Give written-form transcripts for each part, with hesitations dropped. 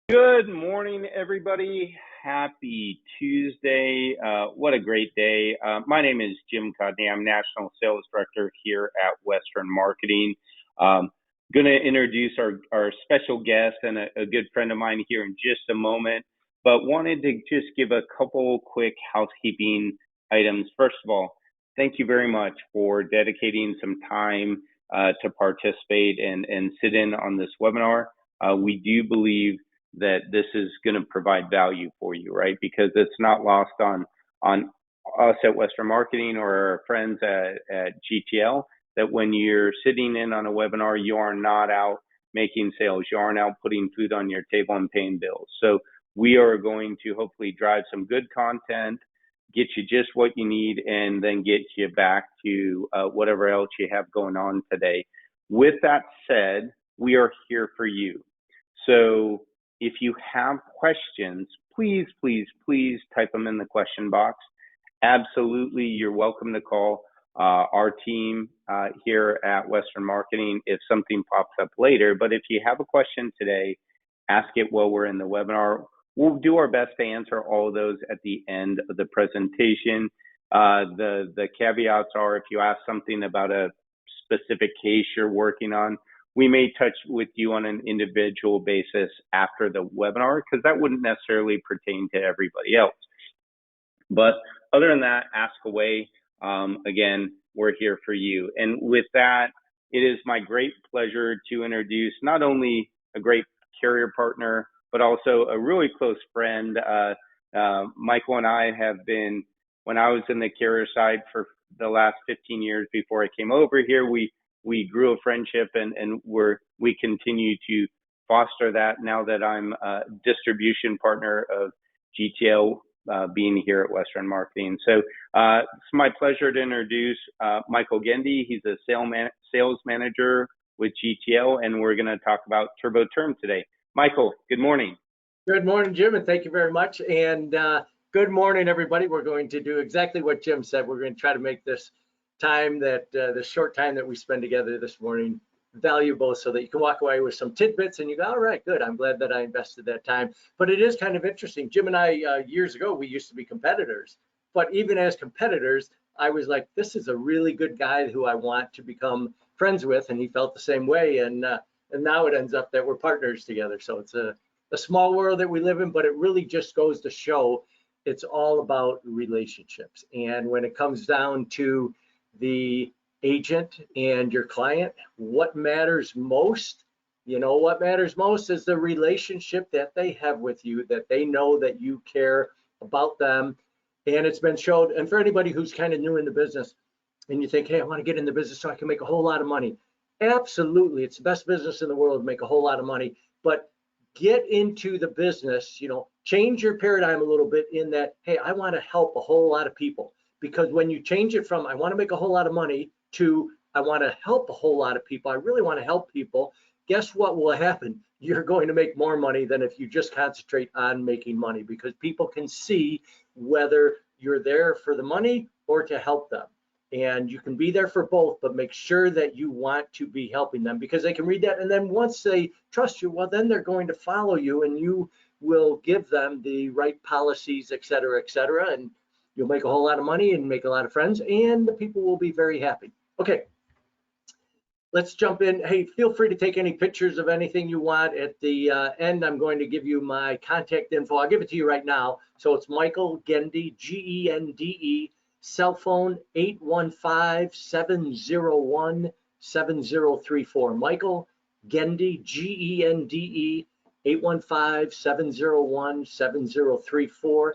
Good morning, everybody. Happy Tuesday. What a great day. My name is Jim Codney. I'm National Sales Director here at Western Marketing. Going to introduce our special guest and a good friend of mine here in just a moment, but wanted to just give a couple quick housekeeping items. First of all, thank you very much for dedicating some time to participate and sit in on this webinar. We do believe that this is going to provide value for you, right? Because it's not lost on us at Western Marketing or our friends at GTL that when you're sitting in on a webinar, you are not out making sales. You aren't out putting food on your table and paying bills. So we are going to hopefully drive some good content, get you just what you need, and then get you back to whatever else you have going on today. With that said, we are here for you. So if you have questions, please type them in the question box. Absolutely, you're welcome to call our team here at Western Marketing if something pops up later. But if you have a question today, ask it while we're in the webinar. We'll do our best to answer all of those at the end of the presentation. The caveats are if you ask something about a specific case you're working on, we may touch with you on an individual basis after the webinar because that wouldn't necessarily pertain to everybody else. But other than that, ask away. Again, we're here for you. And with that, it is my great pleasure to introduce not only a great carrier partner, but also a really close friend. Michael and I have been, when I was in the carrier side for the last 15 years before I came over here, we grew a friendship and we continue to foster that now that I'm a distribution partner of GTL being here at Western Marketing. So it's my pleasure to introduce Michael Gendy. He's a sales manager with GTL, and we're going to talk about Turbo Term today. Michael, good morning. Good morning, Jim, and thank you very much. And good morning, everybody. We're going to do exactly what Jim said. We're going to try to make this time that the short time that we spend together this morning valuable so that you can walk away with some tidbits and you go, all right, good. I'm glad that I invested that time. But it is kind of interesting. Jim and I, years ago, we used to be competitors. But even as competitors, I was like, this is a really good guy who I want to become friends with. And he felt the same way. And now it ends up that we're partners together. So it's a small world that we live in, but it really just goes to show it's all about relationships. And when it comes down to the agent and your client, what matters most, what matters most is the relationship that they have with you, that they know that you care about them. And it's been showed, and for anybody who's kind of new in the business and you think, hey, I want to get in the business so I can make a whole lot of money. Absolutely, it's the best business in the world to make a whole lot of money, but get into the business, change your paradigm a little bit in that, hey, I want to help a whole lot of people. Because when you change it from I want to make a whole lot of money to I want to help a whole lot of people, I really want to help people, guess what will happen? You're going to make more money than if you just concentrate on making money, because people can see whether you're there for the money or to help them. And you can be there for both, but make sure that you want to be helping them, because they can read that. And then once they trust you, well, then they're going to follow you and you will give them the right policies, et cetera, and you'll make a whole lot of money and make a lot of friends, and the people will be very happy. Okay, let's jump in. Hey, feel free to take any pictures of anything you want. At the end, I'm going to give you my contact info. I'll give it to you right now. So it's Michael Gendy, G-E-N-D-E, cell phone 815-701-7034. Michael Gendy, G-E-N-D-E, 815-701-7034.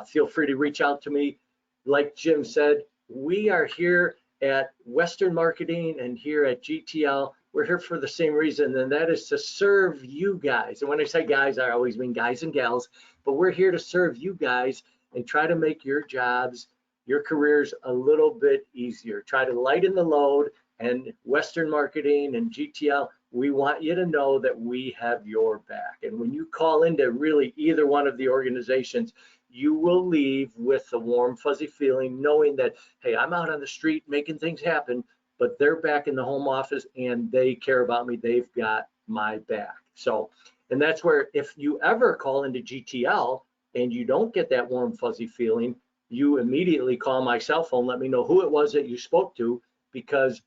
Feel free to reach out to me. Like Jim said, we are here at Western Marketing and here at GTL. We're here for the same reason, and that is to serve you guys. And when I say guys, I always mean guys and gals, but we're here to serve you guys and try to make your jobs, your careers a little bit easier. Try to lighten the load. And Western Marketing and GTL, we want you to know that we have your back. And when you call into really either one of the organizations, you will leave with a warm, fuzzy feeling, knowing that, hey, I'm out on the street making things happen, but they're back in the home office and they care about me. They've got my back. So And that's where if you ever call into GTL and you don't get that warm, fuzzy feeling, you immediately call my cell phone, let me know who it was that you spoke to, because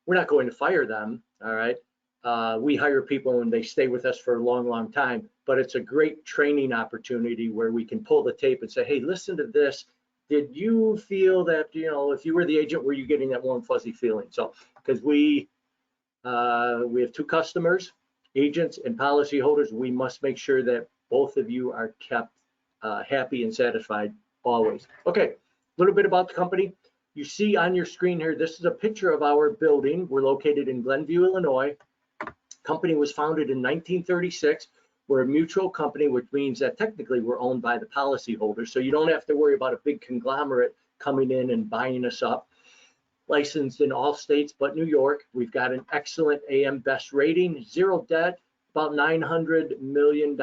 we're not going to fire them, all right? We hire people and they stay with us for a long, long time, but it's a great training opportunity where we can pull the tape and say, hey, listen to this. Did you feel that, if you were the agent, were you getting that warm, fuzzy feeling? So, because we have two customers, agents and policyholders, we must make sure that both of you are kept happy and satisfied always. Okay, a little bit about the company. You see on your screen here, this is a picture of our building. We're located in Glenview, Illinois. Company was founded in 1936. We're a mutual company, which means that technically we're owned by the policyholders. So you don't have to worry about a big conglomerate coming in and buying us up. Licensed in all states but New York. We've got an excellent AM Best rating, zero debt, about $900 million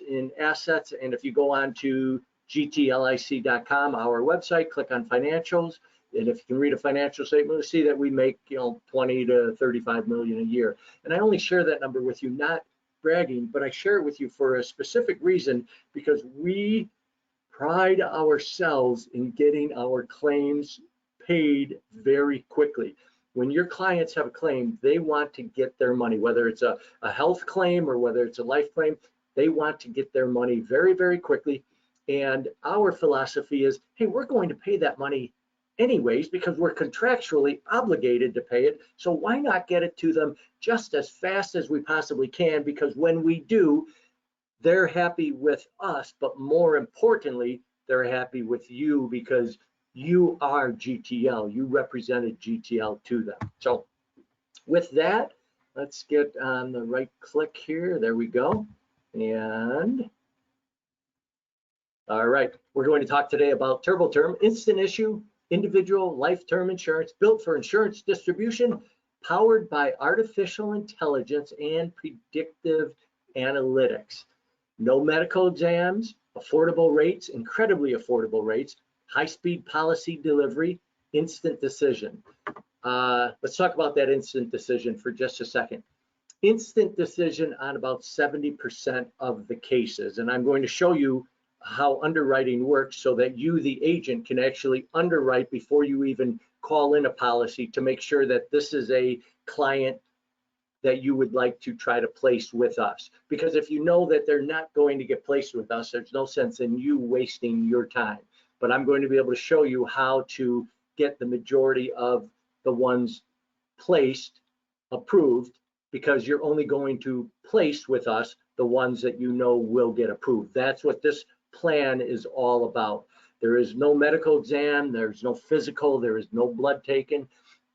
in assets. And if you go on to gtlic.com, our website, click on financials. And if you can read a financial statement, you'll see that we make 20 to 35 million a year. And I only share that number with you, not bragging, but I share it with you for a specific reason, because we pride ourselves in getting our claims paid very quickly. When your clients have a claim, they want to get their money, whether it's a health claim or whether it's a life claim, they want to get their money very, very quickly. And our philosophy is, hey, we're going to pay that money anyways because we're contractually obligated to pay it. So why not get it to them just as fast as we possibly can? Because when we do, they're happy with us, but more importantly, they're happy with you because you are GTL. You represented GTL to them. So with that, let's get on the right click here. There we go. And all right, we're going to talk today about Turbo Term, instant issue, individual life term insurance built for insurance distribution, powered by artificial intelligence and predictive analytics. No medical exams, affordable rates, incredibly affordable rates, high-speed policy delivery, instant decision. Let's talk about that instant decision for just a second. Instant decision on about 70% of the cases, and I'm going to show you how underwriting works so that you, the agent, can actually underwrite before you even call in a policy to make sure that this is a client that you would like to try to place with us. Because if you know that they're not going to get placed with us, there's no sense in you wasting your time. But I'm going to be able to show you how to get the majority of the ones placed approved, because you're only going to place with us the ones that you know will get approved. That's what this plan is all about. There is no medical exam, there's no physical, there is no blood taken,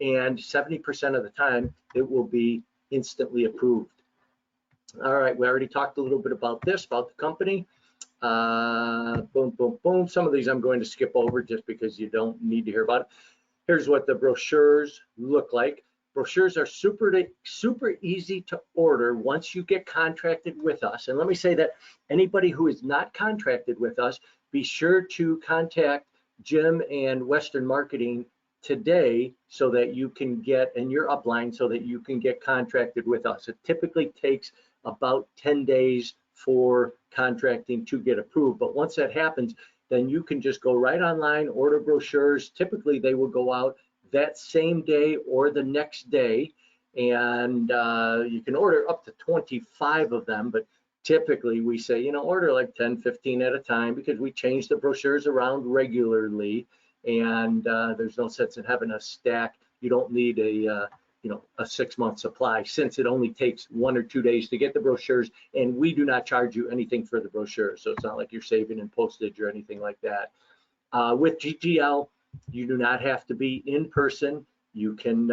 and 70% of the time it will be instantly approved. All right, we already talked a little bit about this, about the company. Boom, boom, boom. Some of these I'm going to skip over just because you don't need to hear about it. Here's what the brochures look like. Brochures are super easy to order once you get contracted with us. And let me say that anybody who is not contracted with us, be sure to contact Jim and Western Marketing today so that you can get, and your upline, so that you can get contracted with us. It typically takes about 10 days for contracting to get approved. But once that happens, then you can just go right online, order brochures. Typically, they will go out that same day or the next day. And you can order up to 25 of them, but typically we say, order like 10, 15 at a time, because we change the brochures around regularly. And there's no sense in having a stack. You don't need a 6-month supply, since it only takes 1 or 2 days to get the brochures, and we do not charge you anything for the brochure. So it's not like you're saving in postage or anything like that. With GTL, you do not have to be in person. You can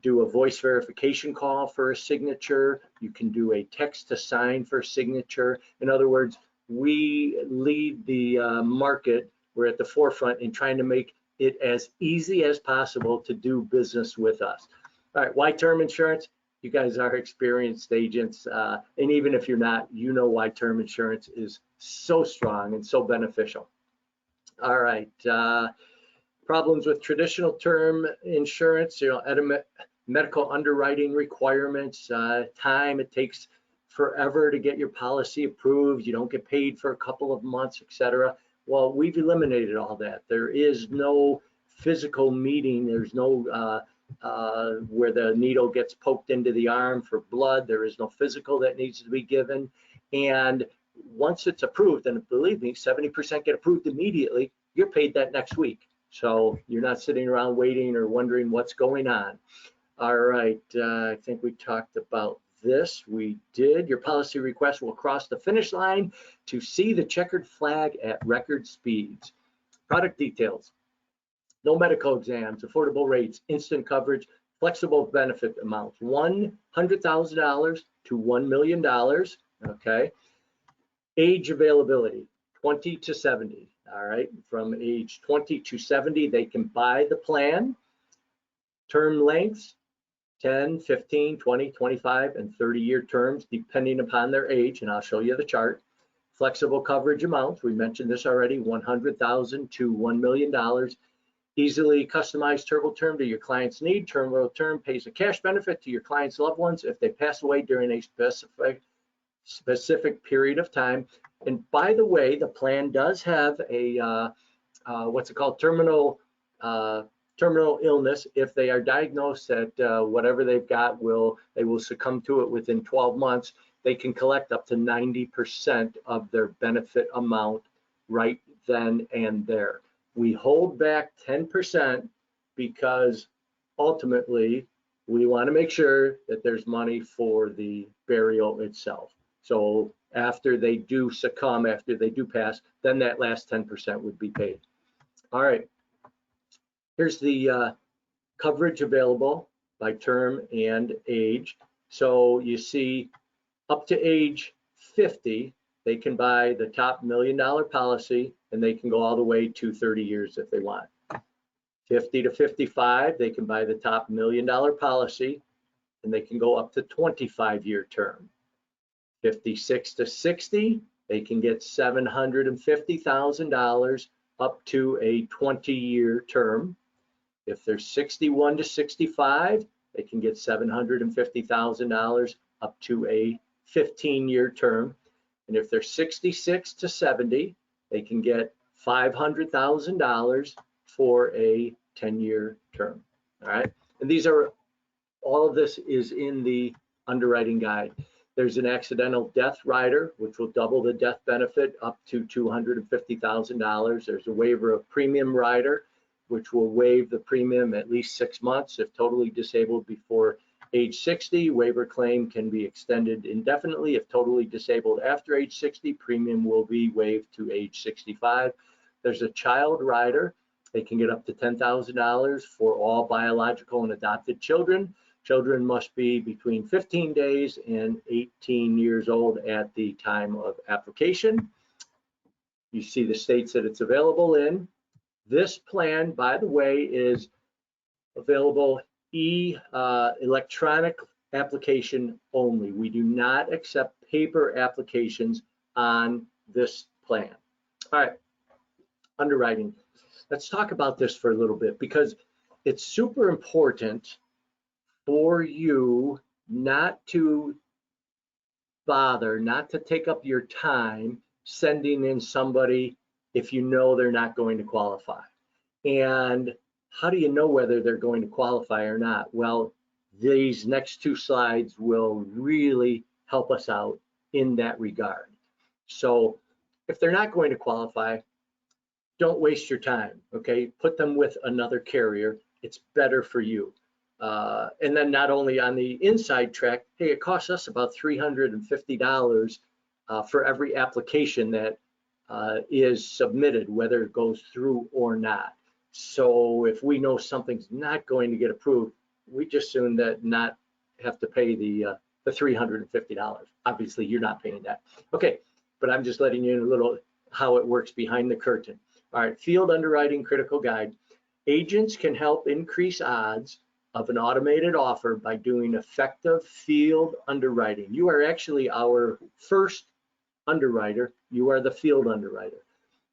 do a voice verification call for a signature. You can do a text to sign for a signature. In other words, we lead the market. We're at the forefront in trying to make it as easy as possible to do business with us. All right, why term insurance? You guys are experienced agents, and even if you're not, you know why term insurance is so strong and so beneficial. All right, problems with traditional term insurance, medical underwriting requirements, time it takes forever to get your policy approved. You don't get paid for a couple of months, etc. Well, we've eliminated all that. There is no physical meeting. There's no where the needle gets poked into the arm for blood. There is no physical that needs to be given. And once it's approved, and believe me, 70% get approved immediately, you're paid that next week. So you're not sitting around waiting or wondering what's going on. All right, I think we talked about this. We did. Your policy request will cross the finish line to see the checkered flag at record speeds. Product details: no medical exams, affordable rates, instant coverage, flexible benefit amounts, $100,000 to $1 million. Okay. Age availability: 20 to 70. All right. From age 20 to 70, they can buy the plan. Term lengths: 10, 15, 20, 25, and 30-year terms, depending upon their age, and I'll show you the chart. Flexible coverage amounts, we mentioned this already, $100,000 to $1 million. Easily customized turbo term to your client's need. Turbo term pays a cash benefit to your client's loved ones if they pass away during a specific period of time. And by the way, the plan does have a what's it called, terminal illness. If they are diagnosed that whatever they've got they will succumb to it within 12 months, they can collect up to 90% of their benefit amount right then and there. We hold back 10% because ultimately we want to make sure that there's money for the burial itself. So after they do succumb, after they do pass, then that last 10% would be paid. All right. Here's the coverage available by term and age. So you see up to age 50, they can buy the top $1 million policy, and they can go all the way to 30 years if they want. 50 to 55, they can buy the top $1 million policy, and they can go up to 25-year term. 56 to 60, they can get $750,000 up to a 20-year term. If they're 61 to 65, they can get $750,000 up to a 15-year term. And if they're 66 to 70, they can get $500,000 for a 10-year term. All right. And all of this is in the underwriting guide. There's an accidental death rider, which will double the death benefit up to $250,000. There's a waiver of premium rider, which will waive the premium at least 6 months if totally disabled before age 60. Waiver claim can be extended indefinitely. If totally disabled after age 60, premium will be waived to age 65. There's a child rider. They can get up to $10,000 for all biological and adopted children. Children must be between 15 days and 18 years old at the time of application. You see the states that it's available in. This plan, by the way, is available electronic application only. We do not accept paper applications on this plan. All right, underwriting. Let's talk about this for a little bit because it's super important for you not to bother, not to take up your time sending in somebody if you know they're not going to qualify. And how do you know whether they're going to qualify or not? Well, these next two slides will really help us out in that regard. So if they're not going to qualify, don't waste your time, okay? Put them with another carrier. It's better for you. And then not only on the inside track, hey, it costs us about $350 for every application that is submitted, whether it goes through or not. So if we know something's not going to get approved, we just soon that not have to pay the $350. Obviously, you're not paying that. Okay, but I'm just letting you in a little how it works behind the curtain. All right, field underwriting critical guide. Agents can help increase odds of an automated offer by doing effective field underwriting. You are actually our first underwriter. You are the field underwriter.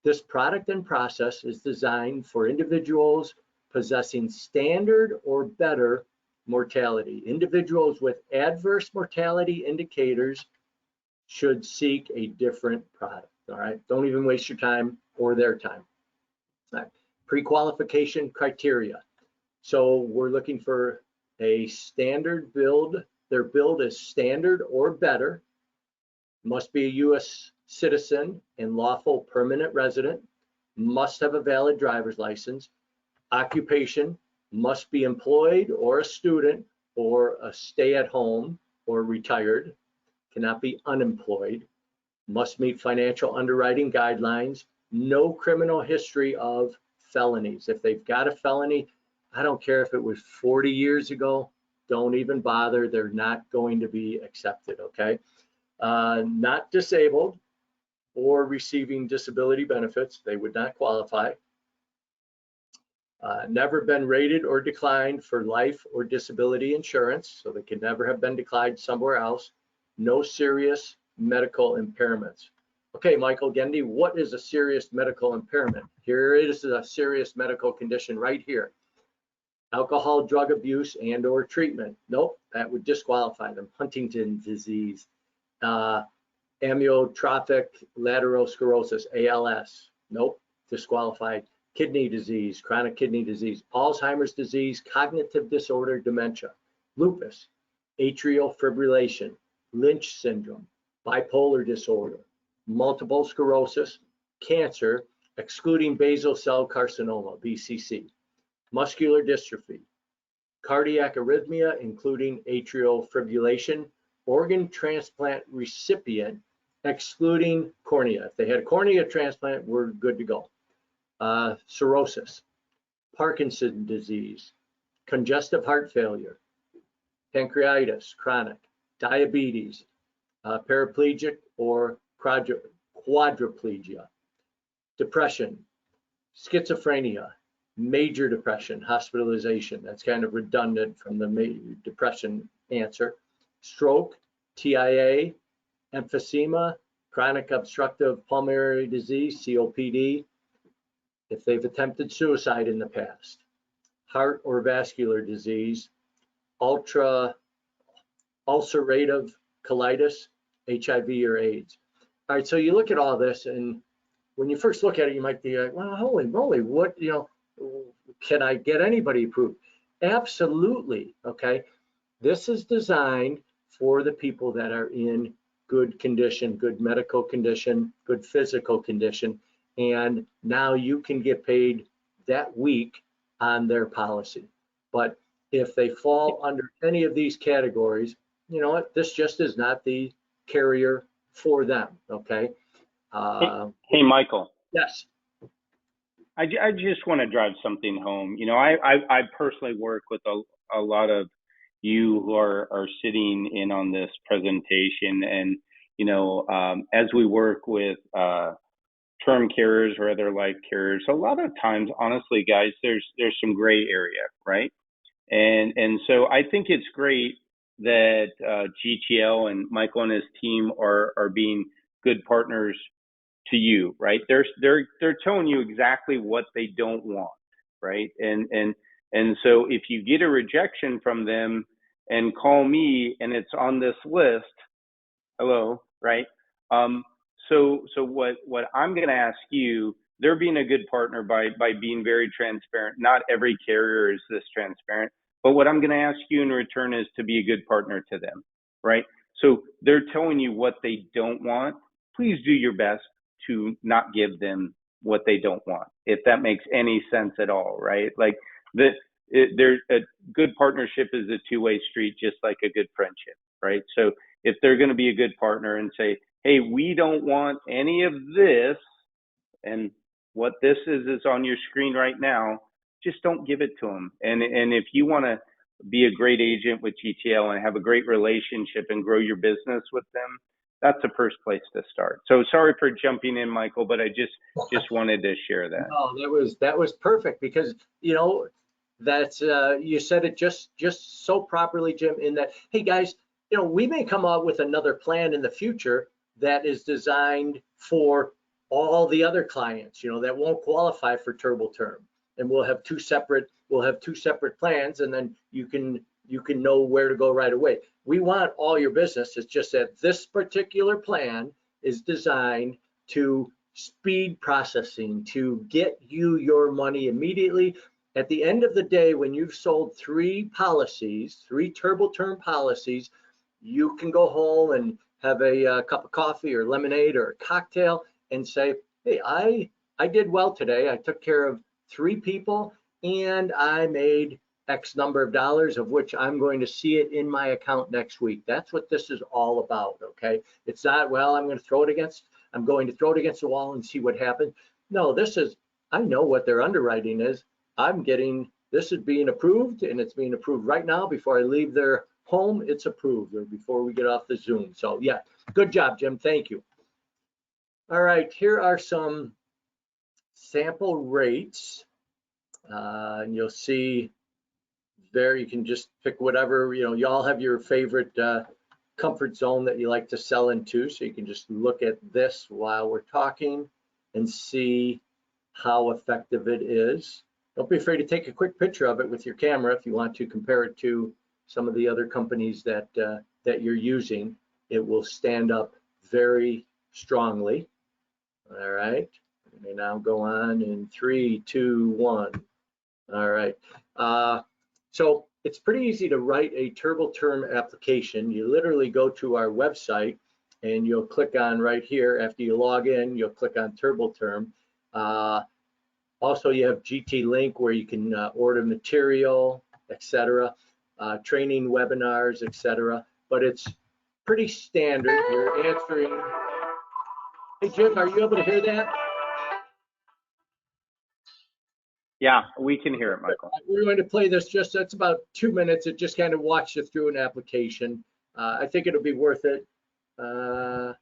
This product and process is designed for individuals possessing standard or better mortality. Individuals with adverse mortality indicators should seek a different product. All right, don't even waste your time or their time. All right. Pre-qualification criteria. So we're looking for a standard build. Their build is standard or better. Must be a U.S. citizen and lawful permanent resident. Must have a valid driver's license. Occupation must be employed or a student or a stay-at-home or retired. Cannot be unemployed. Must meet financial underwriting guidelines. No criminal history of felonies. If they've got a felony, I don't care if it was 40 years ago, don't even bother. They're not going to be accepted, okay? Not disabled or receiving disability benefits, they would not qualify. Never been rated or declined for life or disability insurance, so they can never have been declined somewhere else. No serious medical impairments. Okay, Michael Gendy, what is a serious medical impairment? Here it is, a serious medical condition right here. Alcohol, drug abuse, and or treatment. Nope, that would disqualify them. Huntington's disease, amyotrophic lateral sclerosis, ALS. Nope, disqualified. Kidney disease, chronic kidney disease, Alzheimer's disease, cognitive disorder, dementia, lupus, atrial fibrillation, Lynch syndrome, bipolar disorder, multiple sclerosis, cancer, excluding basal cell carcinoma, BCC, muscular dystrophy, cardiac arrhythmia, including atrial fibrillation, organ transplant recipient, excluding cornea. If they had a cornea transplant, we're good to go. Cirrhosis, Parkinson's disease, congestive heart failure, pancreatitis, chronic, diabetes, paraplegic or quadriplegia, depression, schizophrenia, major depression, hospitalization. That's kind of redundant from the major depression answer. Stroke, TIA, emphysema, chronic obstructive pulmonary disease, COPD, if they've attempted suicide in the past, heart or vascular disease, ulcerative colitis, HIV or AIDS. All right, so you look at all this, and when you first look at it, you might be like, well, holy moly, what, can I get anybody approved? Absolutely, okay? This is designed for the people that are in good condition, good medical condition, good physical condition, and now you can get paid that week on their policy. But if they fall under any of these categories, you know what, this just is not the carrier for them, okay? Hey, Michael. Yes. I just want to drive something home. I personally work with a lot of you who are sitting in on this presentation, and as we work with term carriers or other life carriers, a lot of times, honestly, guys, there's some gray area, right? And so I think it's great that GTL and Michael and his team are being good partners to you, right? They're telling you exactly what they don't want, right? And so if you get a rejection from them and call me and it's on this list, hello, right? So what I'm going to ask you, they're being a good partner by being very transparent. Not every carrier is this transparent, but what I'm going to ask you in return is to be a good partner to them, right? So they're telling you what they don't want. Please do your best to not give them what they don't want, if that makes any sense at all, right? Like there's a good partnership is a two-way street, just like a good friendship, right? So if they're going to be a good partner and say, hey, we don't want any of this, and what this is on your screen right now, just don't give it to them. And if you want to be a great agent with GTL and have a great relationship and grow your business with them, that's the first place to start. So sorry for jumping in, Michael, but I just wanted to share that. No, that was perfect, because that's you said it just so properly, Jim, in that, hey guys, we may come out with another plan in the future that is designed for all the other clients, that won't qualify for Turbo Term, and we'll have two separate plans, and then you can you can know where to go right away. We want all your business. It's just that this particular plan is designed to speed processing, to get you your money immediately. At the end of the day, when you've sold 3 policies, 3 Turbo Term policies, you can go home and have a cup of coffee or lemonade or a cocktail and say, hey, I did well today. I took care of 3 people and I made X number of dollars, of which I'm going to see it in my account next week. That's what this is all about, okay? It's not, well, I'm going to throw it against the wall and see what happens. No, this is, I know what their underwriting is. This is being approved, and it's being approved right now. Before I leave their home, it's approved, or before we get off the Zoom. So yeah, good job, Jim. Thank you. All right, here are some sample rates. And you'll see there, you can just pick whatever, you all have your favorite comfort zone that you like to sell into. So you can just look at this while we're talking and see how effective it is. Don't be afraid to take a quick picture of it with your camera if you want to compare it to some of the other companies that you're using. It will stand up very strongly. All right, we now go on in 3, 2, 1. All right, so it's pretty easy to write a Turbo Term application. You literally go to our website and you'll click on right here. After you log in, you'll click on Turbo Term. Also, you have GT Link where you can order material, etc., training webinars, etc. But it's pretty standard. You're answering. Hey, Jim, are you able to hear that? Yeah, we can hear it, Michael. We're going to play this that's about 2 minutes. It just kind of walks you through an application. I think it'll be worth it. Yeah.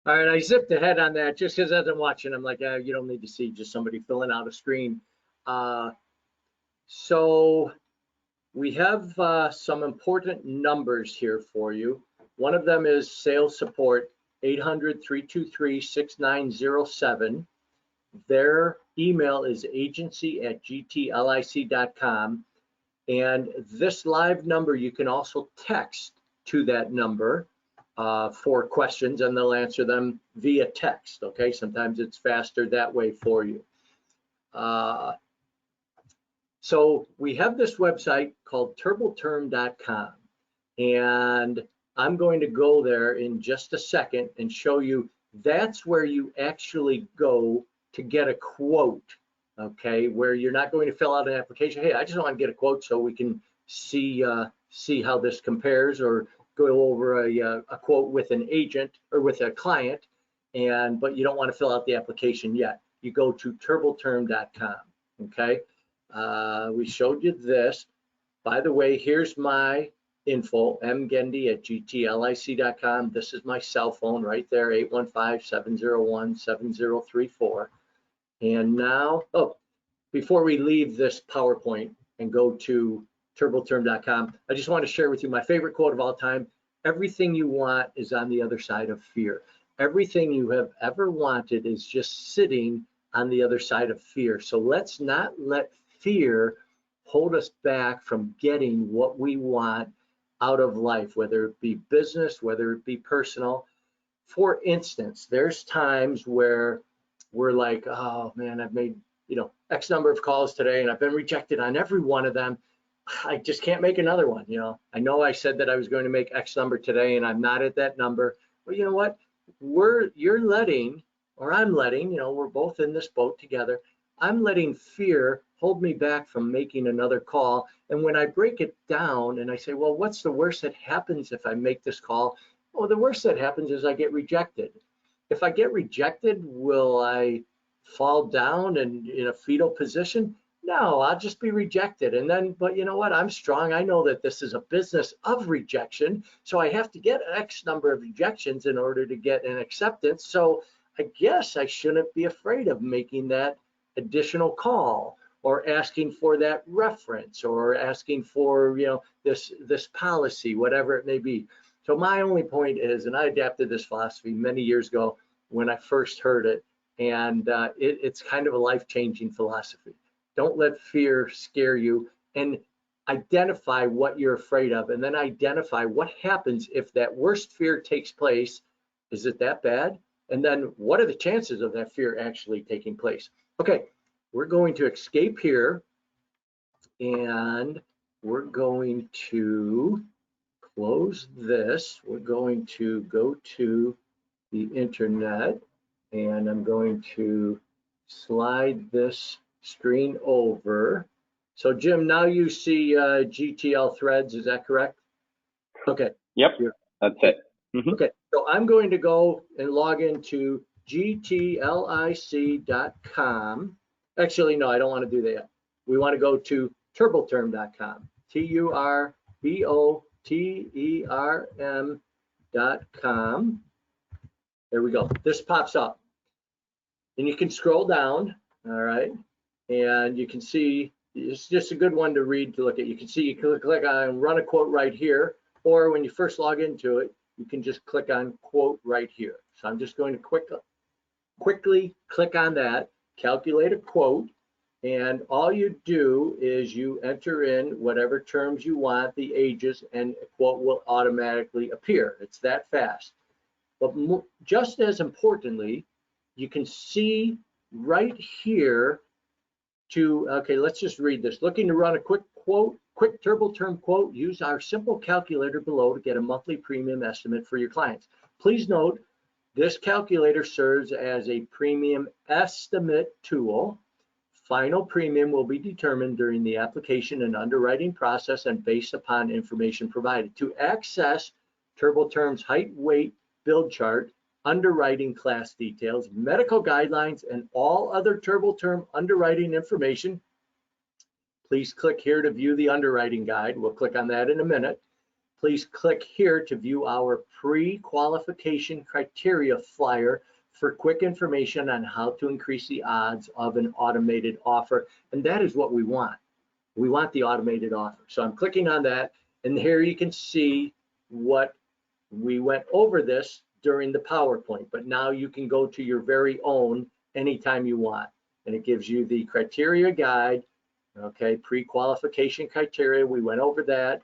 All right, I zipped ahead on that just because as I'm watching, I'm like, you don't need to see just somebody filling out a screen. So we have some important numbers here for you. One of them is sales support, 800-323-6907. Their email is agency@gtlic.com. And this live number, you can also text to that number for questions, and they'll answer them via text, okay? Sometimes it's faster that way for you. So we have this website called turboterm.com, and I'm going to go there in just a second and show you that's where you actually go to get a quote, okay? Where you're not going to fill out an application. Hey, I just want to get a quote so we can see how this compares, or go over a quote with an agent or with a client, but you don't want to fill out the application yet. You go to turboterm.com, okay? We showed you this. By the way, here's my info, mgendy@gtlic.com. This is my cell phone right there, 815-701-7034. And now, before we leave this PowerPoint and go to turboterm.com, I just want to share with you my favorite quote of all time. Everything you want is on the other side of fear. Everything you have ever wanted is just sitting on the other side of fear. So let's not let fear hold us back from getting what we want out of life, whether it be business, whether it be personal. For instance, there's times where we're like, oh man, I've made X number of calls today and I've been rejected on every one of them. I just can't make another one. I know I said that I was going to make X number today and I'm not at that number. Well, you know what? You're letting, or I'm letting, we're both in this boat together. I'm letting fear hold me back from making another call. And when I break it down and I say, well, what's the worst that happens if I make this call? Well, the worst that happens is I get rejected. If I get rejected, will I fall down and in a fetal position? No, I'll just be rejected. And then, but you know what? I'm strong. I know that this is a business of rejection. So I have to get X number of rejections in order to get an acceptance. So I guess I shouldn't be afraid of making that additional call or asking for that reference or asking for, this policy, whatever it may be. So my only point is, and I adapted this philosophy many years ago when I first heard it, and it's kind of a life-changing philosophy. Don't let fear scare you, and identify what you're afraid of, and then identify what happens if that worst fear takes place. Is it that bad? And then what are the chances of that fear actually taking place? Okay, we're going to escape here, and we're going to close this. We're going to go to the internet, and I'm going to slide this screen over. So Jim, now you see GTL threads, is that correct? Okay. Yep, that's it. Okay, so I'm going to go and log into gtlic.com. Actually, no, I don't want to do that yet. We want to go to turboterm.com, turboterm.com. There we go. This pops up. And you can scroll down, all right? And you can see, it's just a good one to read, to look at. You can see, you can click on run a quote right here, or when you first log into it, you can just click on quote right here. So I'm just going to quickly click on that, calculate a quote, and all you do is you enter in whatever terms you want, the ages, and a quote will automatically appear. It's that fast. But just as importantly, you can see right here okay, let's just read this. Looking to run a quick turbo term quote, use our simple calculator below to get a monthly premium estimate for your clients. Please note, this calculator serves as a premium estimate tool. Final premium will be determined during the application and underwriting process and based upon information provided. To access Turbo Term's height, weight, build chart, underwriting class details, medical guidelines, and all other Turbo Term underwriting information, please click here to view the underwriting guide. We'll click on that in a minute. Please click here to view our pre-qualification criteria flyer for quick information on how to increase the odds of an automated offer. And that is what we want. We want the automated offer. So I'm clicking on that, and here you can see what we went over this during the PowerPoint, but now you can go to your very own anytime you want. And it gives you the criteria guide, okay, pre-qualification criteria, we went over that.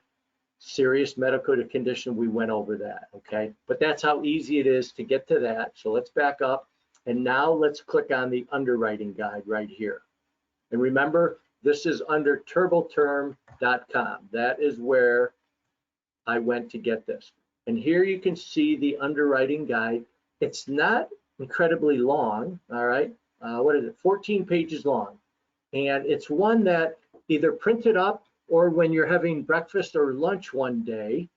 Serious medical condition, we went over that, okay? But that's how easy it is to get to that. So let's back up, and now let's click on the underwriting guide right here. And remember, this is under turboterm.com. That is where I went to get this. And here you can see the underwriting guide. It's not incredibly long, all right? What is it, 14 pages long. And it's one that either print it up or when you're having breakfast or lunch one day,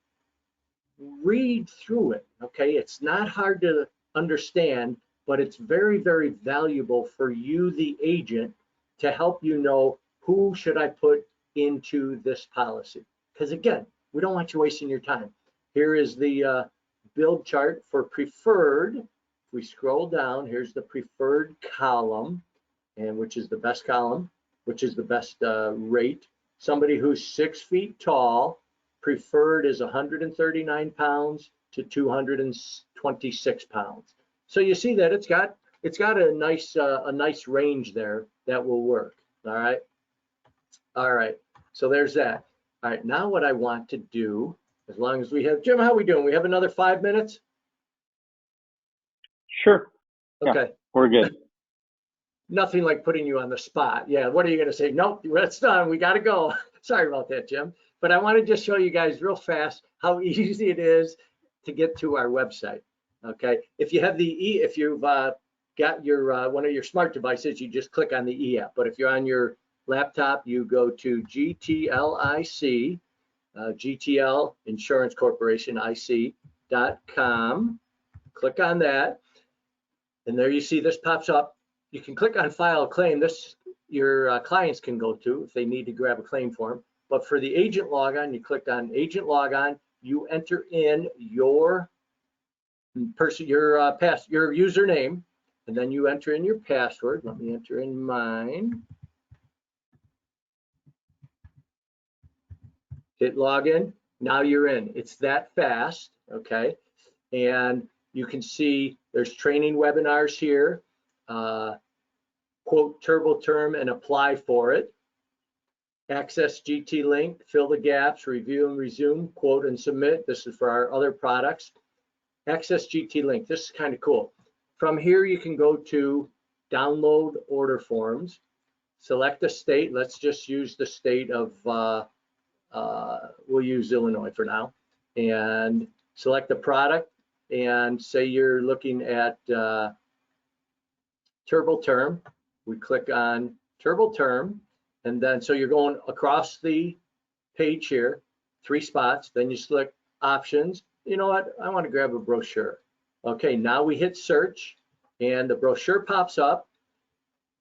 read through it, okay? It's not hard to understand, but it's very, very valuable for you, the agent, to help you know who should I put into this policy. Because again, we don't want you wasting your time. Here is the build chart for preferred. If we scroll down, here's the preferred column, and which is the best column, which is the best rate. Somebody who's 6 feet tall, preferred is 139 pounds to 226 pounds. So you see that it's got a nice range there that will work. All right. All right. So there's that. All right. Now what I want to do, as long as we have, Jim, how are we doing? We have another 5 minutes? Sure. Okay. Yeah, we're good. nothing like putting you on the spot. Yeah, what are you going to say? Nope, that's done. We got to go. Sorry about that, Jim. But I want to just show you guys real fast how easy it is to get to our website. Okay, if you have if you've got your one of your smart devices, you just click on the E app. But if you're on your laptop, you go to GTLIC, GTL Insurance Corporation IC.com. Click on that, and there you see this pops up. You can click on File a Claim. This your clients can go to if they need to grab a claim form. But for the agent logon, you click on Agent Logon. You enter in your your username, and then you enter in your password. Let me enter in mine. Hit login. Now you're in. It's that fast, okay? And you can see there's training webinars here. Quote Turbo Term and apply for it. Access GT link, fill the gaps, review and resume, quote and submit. This is for our other products. Access GT link. This is kind of cool. From here, you can go to download order forms, select a state. Let's just use the state of, we'll use Illinois for now, and select the product and say you're looking at Turbo Term. We click on Turbo Term, and then so you're going across the page here, 3 spots, then you select options. You know what, I want to grab a brochure. Okay, now we hit search and the brochure pops up.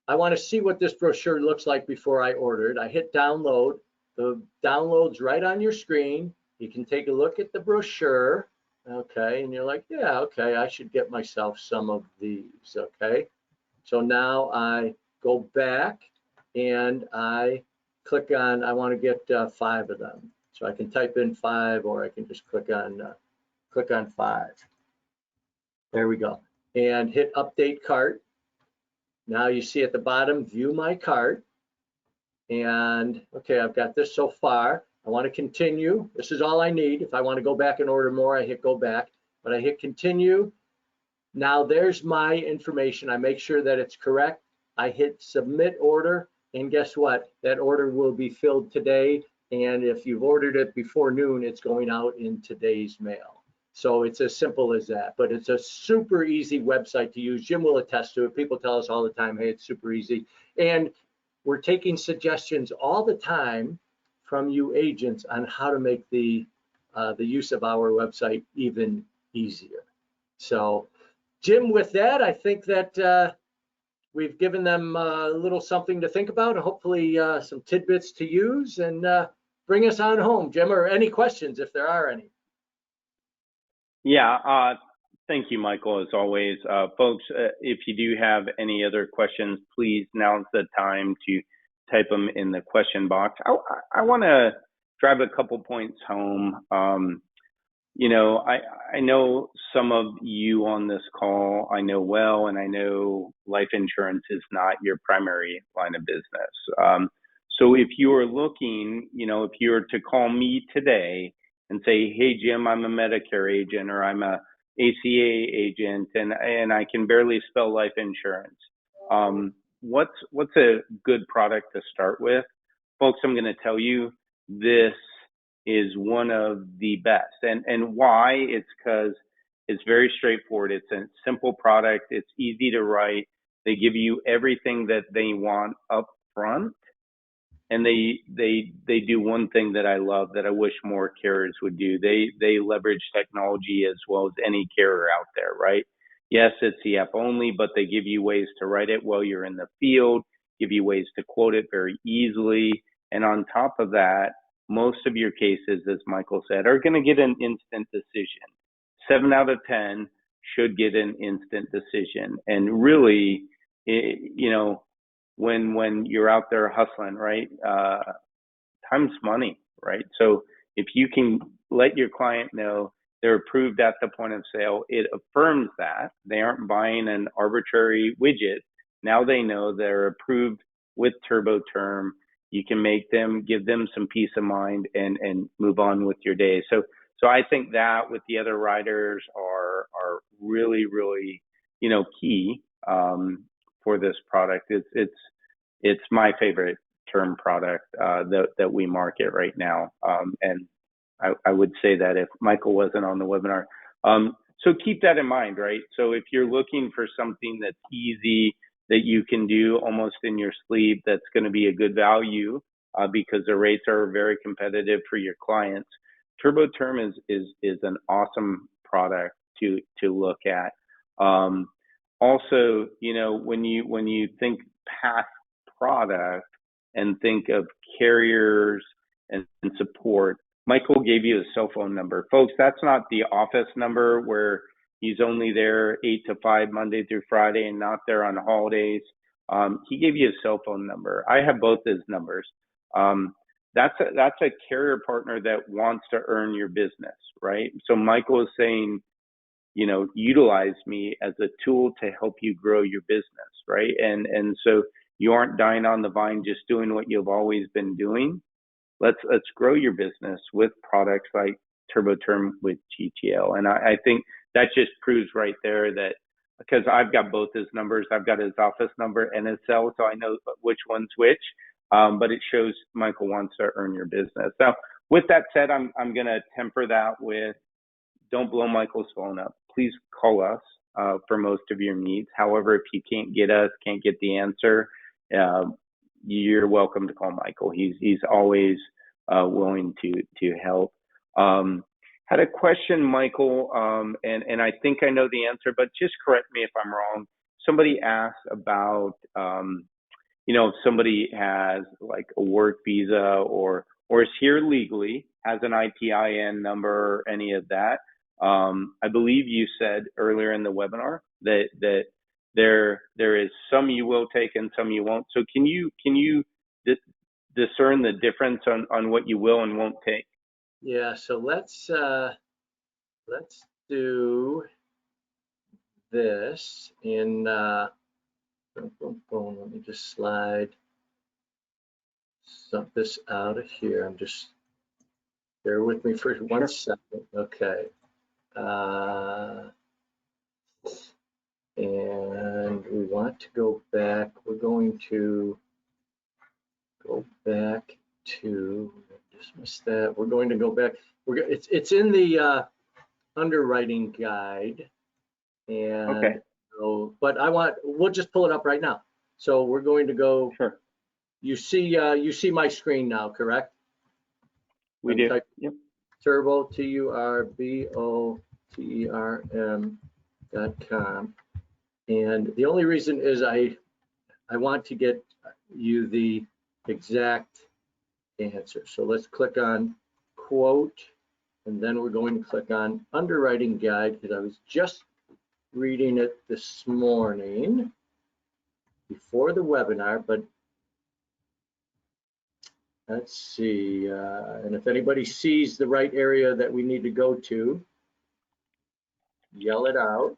I want to see what this brochure looks like before I order it. I hit download. The download's right on your screen. You can take a look at the brochure. Okay, and you're like, yeah, okay, I should get myself some of these. Okay, so now I go back and I click on, I want to get 5 of them. So I can type in 5, or I can just click on 5. There we go. And hit update cart. Now you see at the bottom, view my cart. And okay, I've got this so far. I want to continue. This is all I need. If I want to go back and order more, I hit go back, but I hit continue. Now there's my information. I make sure that it's correct. I hit submit order, and guess what? That order will be filled today. And if you've ordered it before noon, it's going out in today's mail. So it's as simple as that, but it's a super easy website to use. Jim will attest to it. People tell us all the time, hey, it's super easy. And we're taking suggestions all the time from you agents on how to make the use of our website even easier. So Jim, with that, I think that we've given them a little something to think about, and hopefully some tidbits to use, and bring us on home, Jim, or any questions if there are any. Yeah, thank you, Michael, as always. Folks, if you do have any other questions, please, now's the time to type them in the question box. I want to drive a couple points home. You know, I know some of you on this call I know well, and I know life insurance is not your primary line of business. So if you are looking, you know, if you were to call me today and say, hey, Jim, I'm a Medicare agent, or I'm a ACA agent, and I can barely spell life insurance. What's a good product to start with? Folks, I'm going to tell you, this is one of the best. And why? It's because it's very straightforward. It's a simple product. It's easy to write. They give you everything that they want up front. And they do one thing that I love that I wish more carriers would do. They leverage technology as well as any carrier out there, right? Yes, it's the app only, but they give you ways to write it while you're in the field, give you ways to quote it very easily. And on top of that, most of your cases, as Michael said, are going to get an instant decision. 7 out of 10 should get an instant decision. And really, you know, when you're out there hustling, right? Time's money, right? So if you can let your client know they're approved at the point of sale, it affirms that they aren't buying an arbitrary widget. Now they know they're approved with Turbo Term. You can give them some peace of mind and move on with your day. So I think that with the other riders are really, really, you know, key for this product. It's my favorite term product that we market right now. And I would say that if Michael wasn't on the webinar. So keep that in mind, right? So if you're looking for something that's easy, that you can do almost in your sleep, that's going to be a good value because the rates are very competitive for your clients, Turbo Term is an awesome product to look at. Also, you know, when you think past product and think of carriers and support, Michael gave you a cell phone number. Folks, that's not the office number where he's only there 8 to 5 Monday through Friday and not there on holidays. He gave you a cell phone number. I have both his numbers. That's a carrier partner that wants to earn your business, right? So Michael is saying, you know, utilize me as a tool to help you grow your business, right? And so you aren't dying on the vine just doing what you've always been doing. Let's grow your business with products like Turbo Term with GTL. And I think that just proves right there that, because I've got both his numbers, I've got his office number and his cell, so I know which one's which. But it shows Michael wants to earn your business. Now, with that said, I'm going to temper that with, don't blow Michael's phone up. Please call us for most of your needs. However, if you can't get us, can't get the answer, you're welcome to call Michael. He's always willing to help. Had a question, Michael, and I think I know the answer, but just correct me if I'm wrong. Somebody asked about, you know, if somebody has like a work visa or is here legally, has an ITIN number, or any of that. I believe you said earlier in the webinar that there is some you will take and some you won't. So can you discern the difference on what you will and won't take? Yeah, so let's do this in let me just slide this out of here. I'm just, bear with me for 1 second. Okay. And we want to go back. We're going to go back to, dismiss that. We're going to go back. It's in the underwriting guide. And okay. So, but we'll just pull it up right now. So we're going to go. Sure. You see my screen now, correct? We do. Yep. Turbo, TURBOTERM.com. And the only reason is I want to get you the exact answer. So let's click on quote, and then we're going to click on underwriting guide, because I was just reading it this morning before the webinar, but let's see. And if anybody sees the right area that we need to go to, yell it out.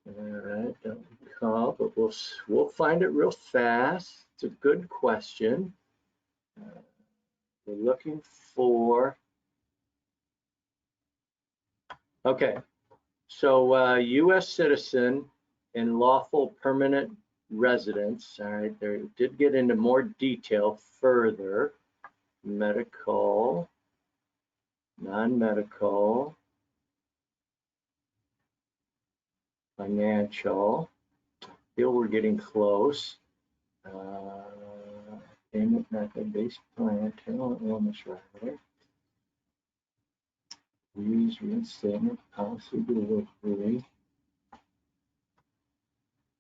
All right, don't recall, but we'll find it real fast. It's a good question. We're looking for. Okay, so U.S. citizen and lawful permanent residents. All right, there did get into more detail further. Medical, non-medical, financial. Feel we're getting close. Payment method, base plan, terminal illness rider. Use reinstatement policy delivery.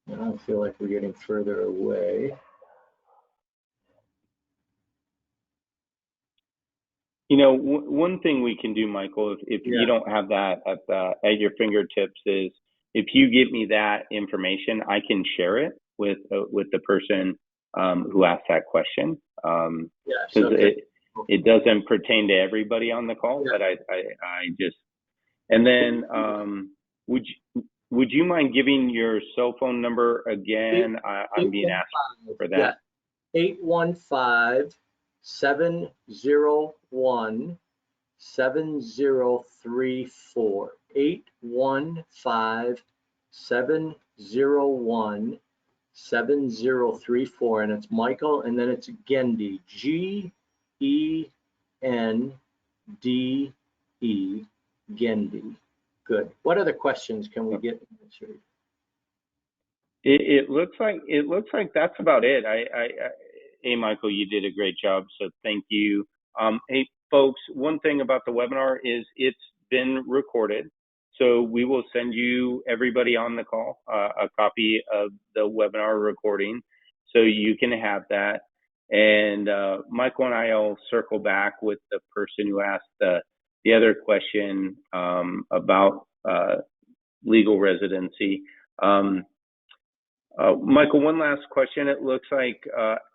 Now I feel like we're getting further away. You know, one thing we can do, Michael, if you don't have that at your fingertips, is if you give me that information, I can share it with the person who asked that question. Because it doesn't pertain to everybody on the call, but I just, and then would you mind giving your cell phone number again? I'm being asked for that. Yeah. 815-701-6692. 7034. 815-701-7034. And it's Michael, and then it's Gendy. G-E-N-D-E. Gendy. Good. What other questions can we get answered? It looks like that's about it. Hey, Michael, you did a great job, so thank you. Hey, folks, one thing about the webinar is it's been recorded, so we will send you, everybody on the call, a copy of the webinar recording, so you can have that. And Michael and I will circle back with the person who asked the other question about legal residency. Michael, one last question. It looks like,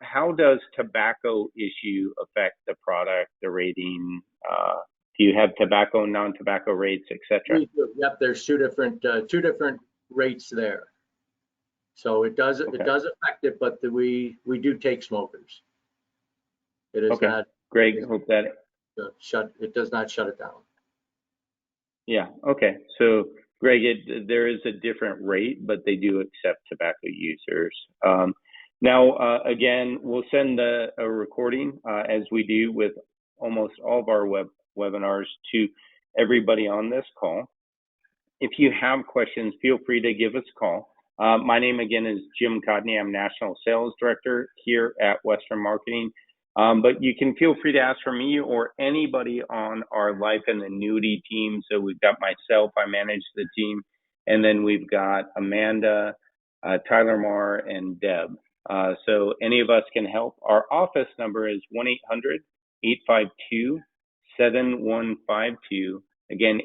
how does tobacco issue affect the product, the rating? Do you have tobacco, non-tobacco rates, etc.? Yep, there's two different rates there. So it does affect it, but we do take smokers. It is okay. not. Great. Hope that it does not shut it down. Yeah. Okay. So, Greg, there is a different rate, but they do accept tobacco users. Now, again, we'll send a recording, as we do with almost all of our webinars, to everybody on this call. If you have questions, feel free to give us a call. My name, again, is Jim Codney. I'm National Sales Director here at Western Marketing. But you can feel free to ask for me or anybody on our life and annuity team. So we've got myself, I manage the team, and then we've got Amanda, Tyler Marr, and Deb. So any of us can help. Our office number is 1-800-852-7152. Again,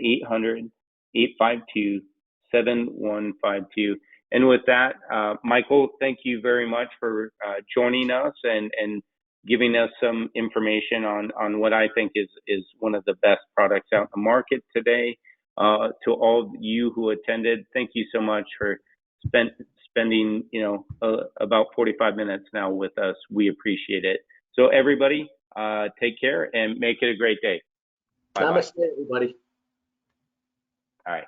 800-852-7152. And with that, Michael, thank you very much for joining us and giving us some information on what I think is one of the best products out in the market today. To all of you who attended, thank you so much for spending about 45 minutes now with us. We appreciate it. So everybody, take care and make it a great day. Bye-bye. Namaste, everybody. All right.